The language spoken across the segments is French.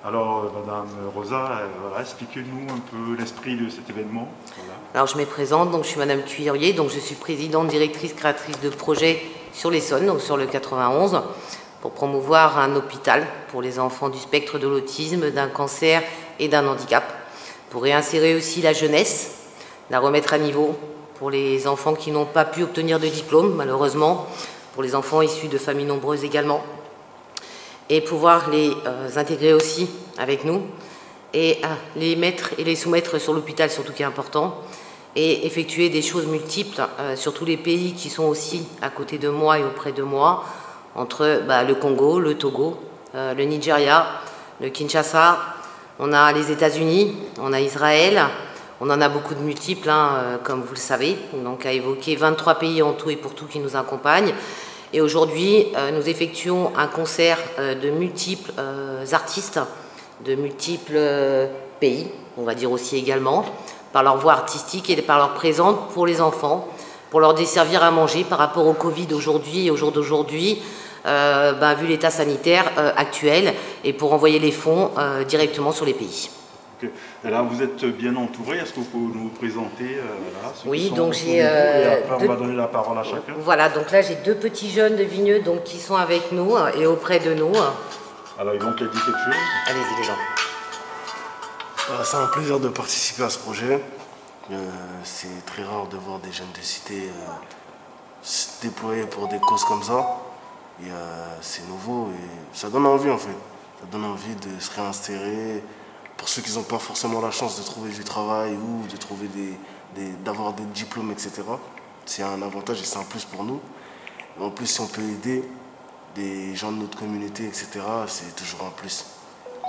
Alors, Madame Rosa, voilà, expliquez-nous un peu l'esprit de cet événement. Voilà. Alors, je me présente, donc je suis Madame Cuillerier, donc je suis présidente, directrice, créatrice de projet sur l'Essonne, donc sur le 91, pour promouvoir un hôpital pour les enfants du spectre de l'autisme, d'un cancer et d'un handicap, pour réinsérer aussi la jeunesse, la remettre à niveau pour les enfants qui n'ont pas pu obtenir de diplôme, malheureusement, pour les enfants issus de familles nombreuses également, et pouvoir les intégrer aussi avec nous et les mettre et les soumettre sur l'hôpital, surtout qui est important, et effectuer des choses multiples sur tous les pays qui sont aussi à côté de moi et auprès de moi, entre le Congo, le Togo, le Nigeria, le Kinshasa, on a les États-Unis, on a Israël, on en a beaucoup de multiples, comme vous le savez, donc à évoquer 23 pays en tout et pour tout qui nous accompagnent. Et aujourd'hui, nous effectuons un concert de multiples artistes, de multiples pays, on va dire aussi également, par leur voix artistique et par leur présence pour les enfants, pour leur desservir à manger par rapport au Covid aujourd'hui et au jour d'aujourd'hui, vu l'état sanitaire actuel, et pour envoyer les fonds directement sur les pays. Okay. Et là, vous êtes bien entouré. Est-ce que vous pouvez nous présenter Oui, donc j'ai. Et après, on va donner la parole à chacun. Voilà, donc là, j'ai deux petits jeunes de Vigneux donc, qui sont avec nous et auprès de nous. Alors, ils vont te dire quelque chose. Allez-y, les gens. C'est un plaisir de participer à ce projet. C'est très rare de voir des jeunes de cité se déployer pour des causes comme ça. Et c'est nouveau et ça donne envie en fait. Ça donne envie de se réinsérer. Pour ceux qui n'ont pas forcément la chance de trouver du travail ou de trouver d'avoir des diplômes, etc. C'est un avantage et c'est un plus pour nous. Et en plus, si on peut aider des gens de notre communauté, etc., c'est toujours un plus.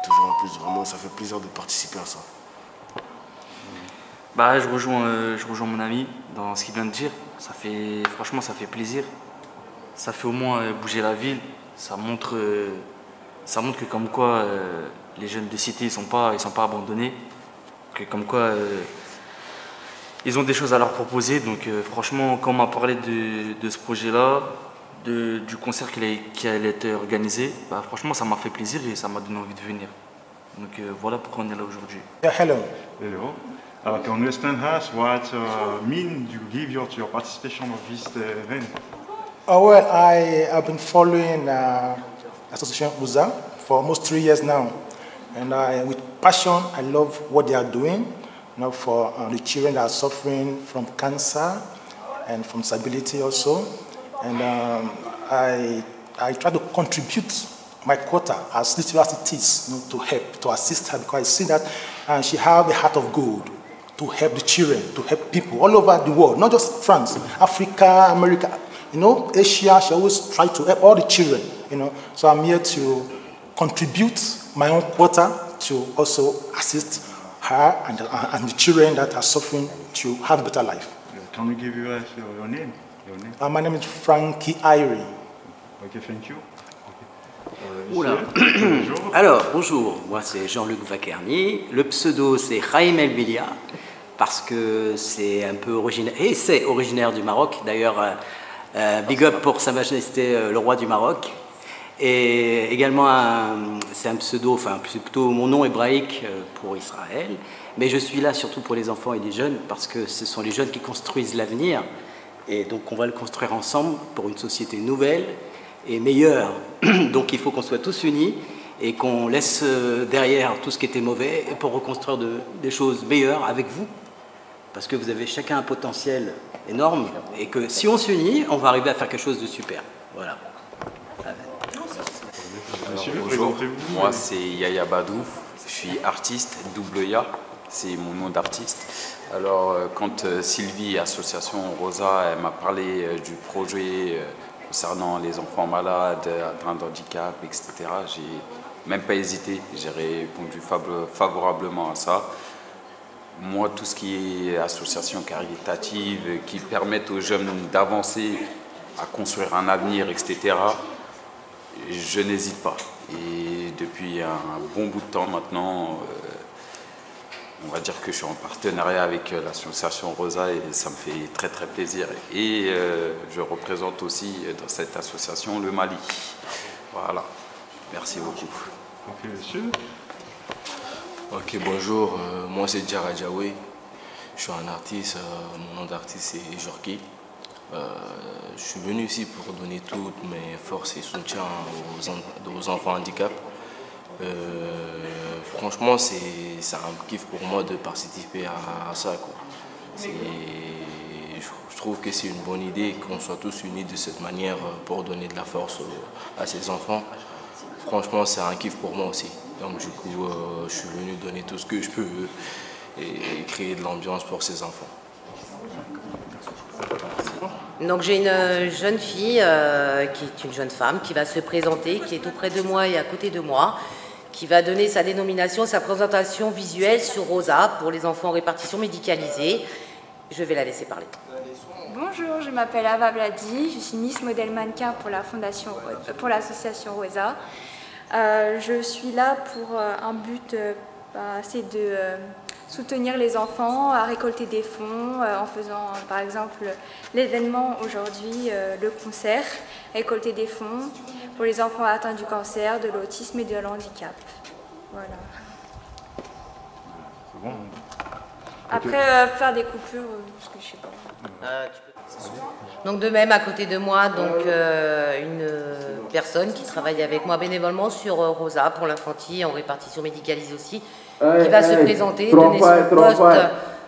Toujours un plus, vraiment, ça fait plaisir de participer à ça. Je rejoins mon ami dans ce qu'il vient de dire. Franchement, ça fait plaisir. Ça fait au moins bouger la ville. Ça montre que comme quoi les jeunes de cité, ils sont pas abandonnés. Que comme quoi ils ont des choses à leur proposer. Donc franchement, quand on m'a parlé de ce projet-là, du concert qui allait être organisé, franchement, ça m'a fait plaisir et ça m'a donné envie de venir. Donc voilà pourquoi on est là aujourd'hui. Hello. Hello. Can you explain us what mean you give your participation of this event? Oh, well, I have been following Association Uza for almost 3 years now. And with passion, I love what they are doing for the children that are suffering from cancer and from disability also. And I try to contribute my quota as little as it is to help, to assist her, because I see that she has a heart of gold to help the children, to help people all over the world, not just France, Africa, America, Asia. She always tries to help all the children, So I'm here to contribute my own quota to also assist her and the children that are suffering to have a better life. Can we give you your name? My name is Frankie Irie. Okay, thank you. Oula. Alors, bonjour, moi c'est Jean-Luc Vaquerny. Le pseudo c'est Jaime El Bilia, parce que c'est un peu originaire, et c'est originaire du Maroc. D'ailleurs, big up pour Sa Majesté le roi du Maroc. Et également, c'est un pseudo, enfin c'est plutôt mon nom hébraïque pour Israël. Mais je suis là surtout pour les enfants et les jeunes, parce que ce sont les jeunes qui construisent l'avenir. Et donc on va le construire ensemble pour une société nouvelle et meilleure. Donc il faut qu'on soit tous unis et qu'on laisse derrière tout ce qui était mauvais pour reconstruire des choses meilleures avec vous. Parce que vous avez chacun un potentiel énorme et que si on s'unit, on va arriver à faire quelque chose de super. Voilà. Bonjour, moi c'est Yaya Badou, je suis artiste, double Ya, c'est mon nom d'artiste. Alors quand Sylvie, association Rosa, elle m'a parlé du projet concernant les enfants malades, atteints de handicap, etc., j'ai même pas hésité, j'ai répondu favorablement à ça. Moi, tout ce qui est association caritative, qui permettent aux jeunes d'avancer, à construire un avenir, etc., je n'hésite pas. Et depuis un bon bout de temps maintenant, on va dire que je suis en partenariat avec l'association Rosa et ça me fait très très plaisir. Et je représente aussi dans cette association le Mali. Voilà, merci beaucoup. Ok, monsieur. Ok, bonjour, moi c'est Djara Djaoué, je suis un artiste, mon nom d'artiste c'est Jorki. Je suis venu ici pour donner toutes mes forces et soutien aux enfants handicapés. Franchement, c'est un kiff pour moi de participer à ça, quoi. Je trouve que c'est une bonne idée qu'on soit tous unis de cette manière pour donner de la force à ces enfants. Franchement, c'est un kiff pour moi aussi. Donc du coup, je suis venu donner tout ce que je peux et créer de l'ambiance pour ces enfants. Donc j'ai une jeune fille qui est une jeune femme qui va se présenter, qui est auprès de moi et à côté de moi, qui va donner sa dénomination, sa présentation visuelle sur Rosa pour les enfants en répartition médicalisée. Je vais la laisser parler. Bonjour, je m'appelle Ava Bladi, je suis Miss Modèle Mannequin pour l'association Rosa. Je suis là pour un but, c'est de soutenir les enfants, à récolter des fonds en faisant par exemple l'événement aujourd'hui, le concert, récolter des fonds pour les enfants atteints du cancer, de l'autisme et de l'handicap. Voilà. C'est bon. Après, faire des coupures, parce que je sais pas. Donc de même, à côté de moi, donc, une personne qui travaille avec moi bénévolement sur Rosa pour l'infantile en répartition médicalisée aussi, qui va se présenter, donner son poste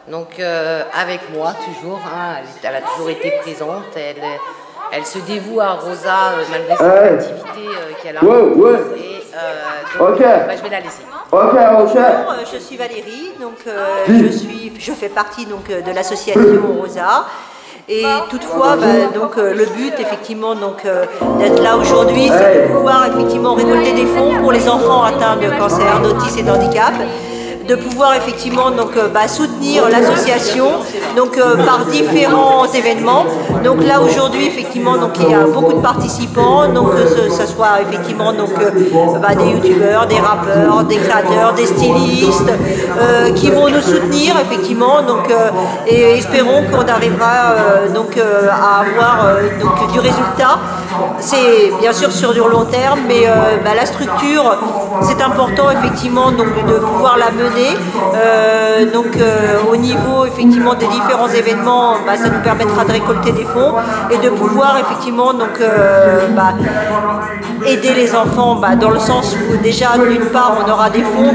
donc, avec moi toujours. Hein, elle a toujours été présente, elle se dévoue à Rosa malgré son activité qu'elle a. Et donc, je vais la laisser. Bonjour, je suis Valérie, donc je fais partie donc de l'association Rosa. Et toutefois, donc le but effectivement donc d'être là aujourd'hui, c'est de pouvoir effectivement récolter des fonds pour les enfants atteints de cancer, d'autisme et d'handicap, de pouvoir effectivement donc soutenir l'association donc par différents événements. Donc là aujourd'hui effectivement donc il y a beaucoup de participants, donc que ce soit effectivement donc des youtubeurs, des rappeurs, des créateurs, des stylistes qui vont nous soutenir effectivement donc et espérons qu'on arrivera donc à avoir donc du résultat. C'est bien sûr sur du long terme, mais la structure, c'est important effectivement donc de pouvoir la mener. Au niveau effectivement des différents événements, ça nous permettra de récolter des fonds et de pouvoir effectivement donc aider les enfants dans le sens où déjà d'une part on aura des fonds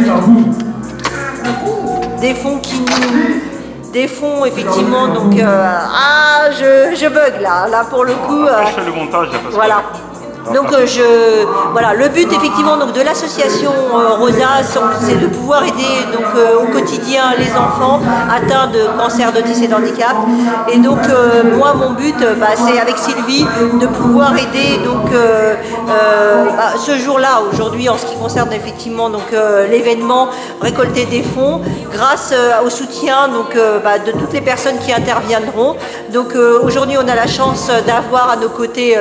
effectivement donc je bug là pour le coup je fais le montage, voilà. Donc voilà, le but effectivement donc de l'association Rosa, c'est de pouvoir aider donc au quotidien les enfants atteints de cancer, d'autisme et d'handicap. Et donc moi mon but c'est avec Sylvie de pouvoir aider donc ce jour-là aujourd'hui en ce qui concerne effectivement donc l'événement, récolter des fonds grâce au soutien donc de toutes les personnes qui interviendront. Donc aujourd'hui on a la chance d'avoir à nos côtés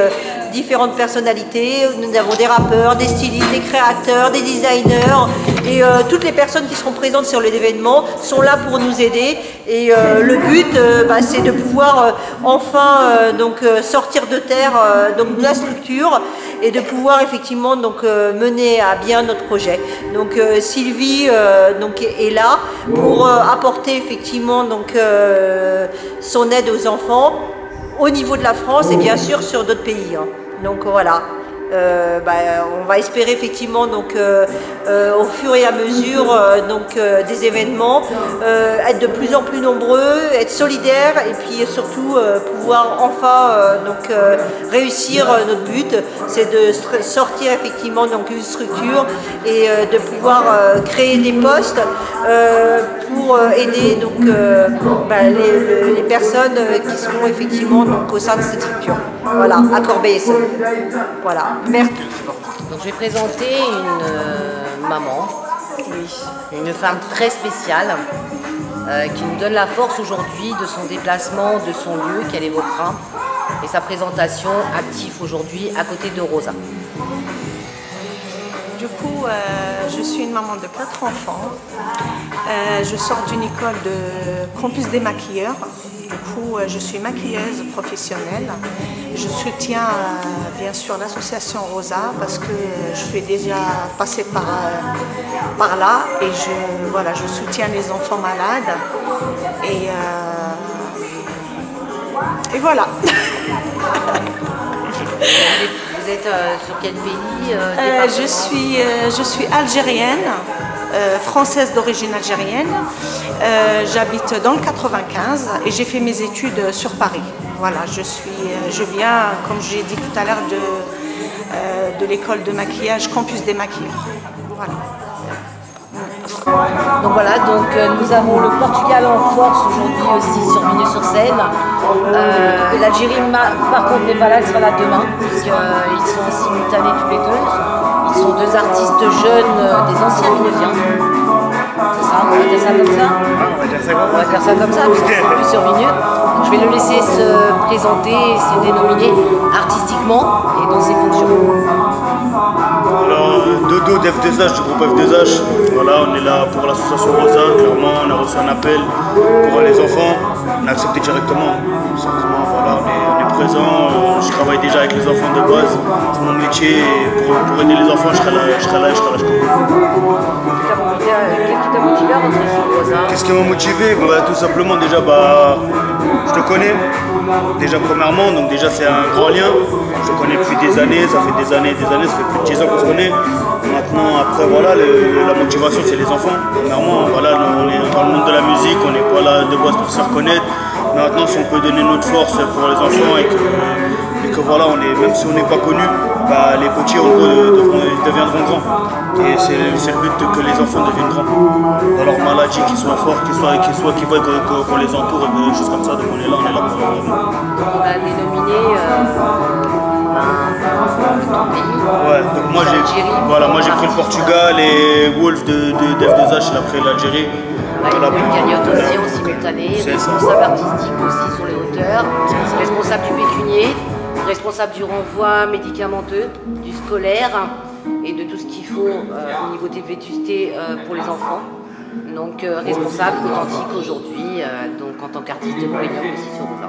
différentes personnalités, nous avons des rappeurs, des stylistes, des créateurs, des designers et toutes les personnes qui seront présentes sur l'événement sont là pour nous aider et le but c'est de pouvoir enfin donc sortir de terre donc la structure et de pouvoir effectivement donc mener à bien notre projet. Donc Sylvie donc est là pour apporter effectivement donc son aide aux enfants au niveau de la France et bien sûr sur d'autres pays. Hein. Donc voilà, on va espérer effectivement donc au fur et à mesure des événements être de plus en plus nombreux, être solidaires et puis surtout pouvoir enfin réussir notre but, c'est de sortir effectivement donc une structure et de pouvoir créer des postes pour aider donc les personnes qui seront effectivement donc au sein de cette structure. Voilà, à Corbeil-Essonnes. Voilà, merci. Donc je vais présenter une maman, une femme très spéciale qui nous donne la force aujourd'hui de son déplacement, de son lieu qu'elle évoquera et sa présentation active aujourd'hui à côté de Rosa. Du coup, je suis une maman de 4 enfants. Je sors d'une école de campus des maquilleurs du coup, je suis maquilleuse professionnelle. Je soutiens bien sûr l'association Rosa parce que je suis déjà passée par là et je soutiens les enfants malades. Et voilà. Vous êtes sur quel pays je suis algérienne, française d'origine algérienne. J'habite dans le 95 et j'ai fait mes études sur Paris. Voilà, je viens, comme j'ai dit tout à l'heure, de l'école de maquillage Campus des maquilleurs. Voilà. Donc voilà, nous avons le Portugal en force aujourd'hui aussi survenu sur scène. L'Algérie par contre n'est pas là, elle sera là demain, puisqu'ils sont simultanés tous les deux. Ils sont deux artistes jeunes, des anciens Mineviens. C'est ça, on va dire ça comme ça? On va dire ça comme ça, puisqu'ils sont plus sur Vigneux. Donc je vais le laisser se présenter et se dénominer artistiquement et dans ses fonctions. Alors, Dodo d'F2H, du groupe F2H, voilà, on est là pour l'association Rosa, clairement, on a reçu un appel pour les enfants, on a accepté directement, sérieusement, voilà, on est présent, je travaille déjà avec les enfants de base, c'est mon métier, et pour aider les enfants, je serai là. Qu'est-ce qui t'a motivé à rentrer sur Rosa? Qu'est-ce qui m'a motivé? Tout simplement, déjà, je te connais, déjà premièrement, donc déjà c'est un grand lien, je te connais depuis des années, ça fait des années, ça fait plus de 10 ans qu'on se connaît. Maintenant, après, voilà, la motivation c'est les enfants. Premièrement, voilà, on est dans le monde de la musique, on n'est pas là de base pour se faire connaître. Mais maintenant, si on peut donner notre force pour les enfants et que voilà, même si on n'est pas connu, les petits en gros deviendront grands. Et c'est le but que les enfants deviennent grands. Dans leur maladie, qu'ils soient forts, qu'ils voient qu'on les entoure, et des choses comme ça. Donc on est là pour leur vie. On a dénominé ton pays. Ouais, donc moi j'ai pris le Portugal et Wolf de F2H, il a pris l'Algérie. Voilà, une cagnotte aussi en simultané, responsable artistique aussi sur les hauteurs, responsable du pécunier, responsable du renvoi médicamenteux, du scolaire et de tout ce qu'il faut au niveau des vétustés pour les enfants. Donc responsable authentique aujourd'hui, donc en tant qu'artiste premium aussi sur Rosa.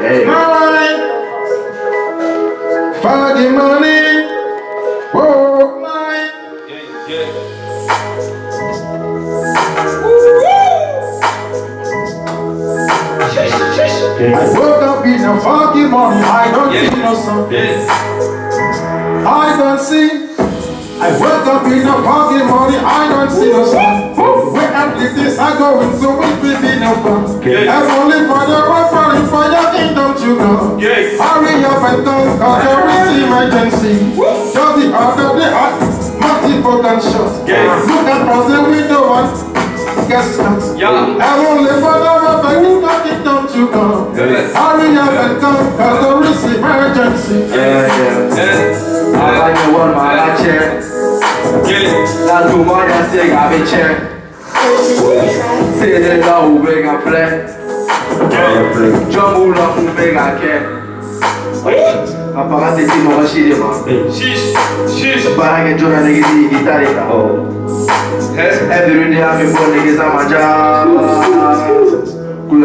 Hey. Mine. Foggy money. Whoa, mine. I woke up in a foggy morning. I don't see no sun. I don't see. I woke up in a foggy morning. I don't see no sun. When I did this, I go in so it will be no fun. I'm only for the one falling for your kingdom to come. Hurry up and don't cause there is emergency. Just the out of the heart, multiple gunshots. Look across the window and guess not. I'm only for the one falling for your kingdom to come. Hurry up and come cause there is emergency. I like the one my chair. That's too much, I still got me chair. C'est là où big I play. Jump là où big I can. Apparemment c'est mon rachid man. Shish. Parang que Jonah nigga di guitarra. Every day I'm for niggas I'm a job. À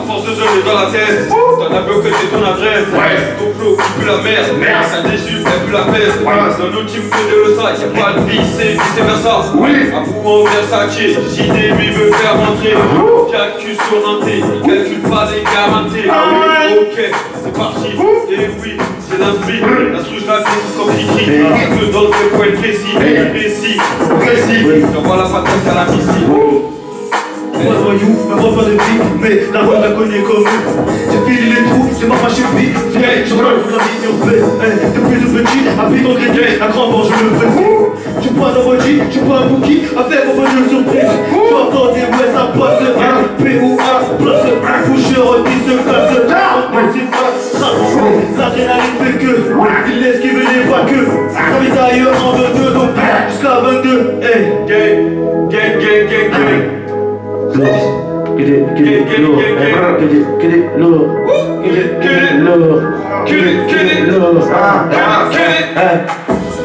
force de jeunes dans la tête, t'en as bloqué ton adresse. Ton flow qui pue la merde, ça déchire, elle pue la peste. Dans nos teams que de le sac, y'a pas de vie, c'est vice versa. À pouvoir Versace, JD lui veut faire rentrer. Calcul sur un T, il calcule pas les garanties. Ok, c'est parti, et oui, c'est l'inspire. La souche rapide comme Kiki, que dans le point précis. J'envoie la patate à la missile. Pas de voyous, même pas de vie, mais la rue la connaît comme nous. J'ai filé les trous, j'ai ma machine vie. Je regarde pour la vie urbaine. Depuis tout petit, à vite en gré, à grand bord je le fais. Je suis pas un body, je suis pas un bookie, à faire mon bonne surprise. Je entends des ouais, ça passe le P.O.A. Place le boucheur, il se casse le c'est pas l'adrénaline fait que il esquive les vainqueurs. Ça vit ailleurs en deux, donc jusqu'à à 22. Hey, gang, gang, gang, gang, gang.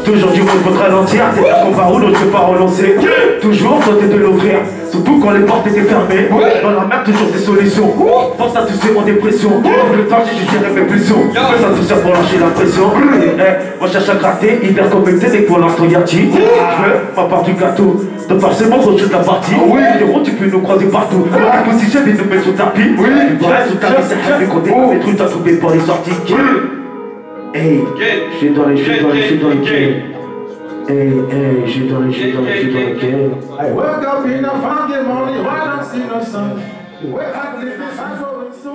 Toujours du monde contre ralentir, c'est un combat où l'autre ne peut pas relancer. Toujours tenter de l'ouvrir, surtout quand les portes étaient fermées. Dans la merde, toujours des solutions. Pense à tous ceux en dépression. Le temps, je gérerai mes pulsions. Fais ça tout seul pour lâcher la pression. On cherche à gratter, hyper compété dès que pour l'instant y a je veux ma part du gâteau. Donc forcément, quand je la partie. Héros, tu peux nous croiser partout. Si j'aime, ils nous mettent sur tapis. Sous tapis, c'est rien, mais quand t'es pas les trucs, t'as trouvé pour les sorties. Hey, je suis dans les quais. Hey, je suis dans les quais. I woke up in a foggy morning, why don't see no sun? The way I live is I go so